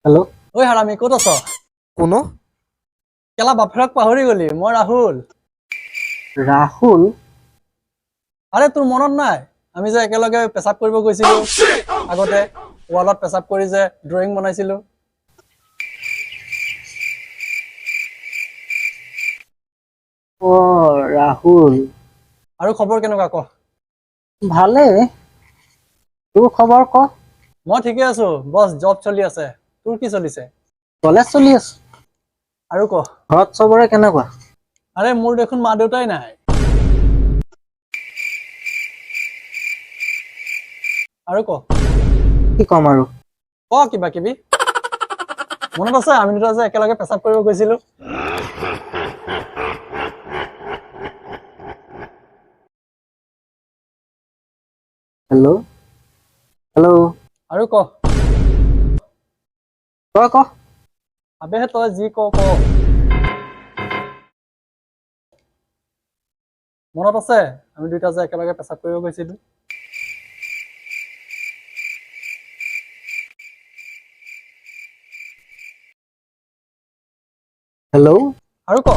Hello'. ঐ হাৰামি ক'ত আছ? কোনো কেলা বাপেৰক পাহৰি গলি। মই ৰাহুল। ৰাহুল? আৰে তোৰ মনত নাই? আমি যে একেলগে পেচাব কৰিব গৈছিলো আগতে, ৱালত পেচাব কৰি যে ড্ৰয়িং বনাইছিলো। অ ৰাহুল। আৰু খবৰ কেনেকুৱা ক? ভালেই। তোৰ খবৰ ক? মই ঠিকে আছো বছ, জব চলি আছে। তোৰ কি চলিছে? কলেজ চলি আছে। আৰু ক? ঘৰত চবৰে কেনেকুৱা? আৰে মোৰ দেখোন মা দেউতাই নাই। আৰু ক? কি কম আৰু? ক কিবা কিবি। মনত আছে আমি দুটা যে একেলগে পেচাব কৰিব গৈছিলো? হেল্ল'। হেল্ল'। আৰু ক? তই ক? আবেহে তই যি ক ক। মনত আছে আমি দুটা যে একেলগে পেচাব কৰিব গৈছিলো? হেল্ল'। আৰু ক?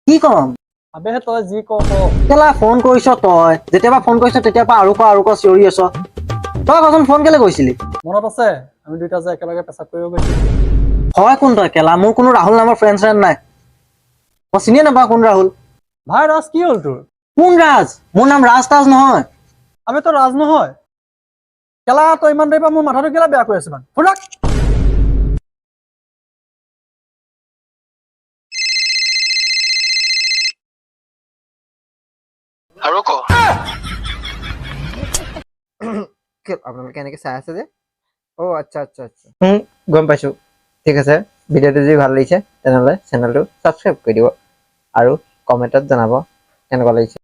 কি কম? আবেহে তই যি ক ক। কেলা ফোন কৰিছ তই, যেতিয়াবা ফোন কৰিছ তেতিয়াৰ পৰা আৰু ক চিঞৰি আছ। তই কচোন ফোন কেলে কৰিছিলি? মনত আছে আমি দুটা যে একেলগে পেচাব কৰিব গৈছিলো? হয় কোন তই কেলা? মোৰ কোনো ৰাহুল নামৰ ফ্ৰেণ্ড চ্ৰেণ্ড নাই। মই চিনিয়ে নাপাওঁ কোন ৰাহুল। ভাই ৰাজ কি হ'ল তোৰ? কোন ৰাজ? মোৰ নাম ৰাজ তাজ নহয়। আবে তই ৰাজ নহয়। কেলা তই ইমান দেৰি পৰা মোৰ মাথাটো কেলা বেয়া কৰি আছ মানে? ফোন ৰাখ। আৰু ক? আপোনালোকে এনেকে চাই আছে যে? আচ্ছা আচ্ছা আচ্ছা। গম পাইছো। ঠিক আছে, ভিডিঅ'টো যদি ভাল লাগিছে তেনেহ'লে চেনেলটো ছাবস্ক্ৰাইব কৰি দিব আৰু কমেণ্টত জনাব কেনেকুৱা লাগিছে।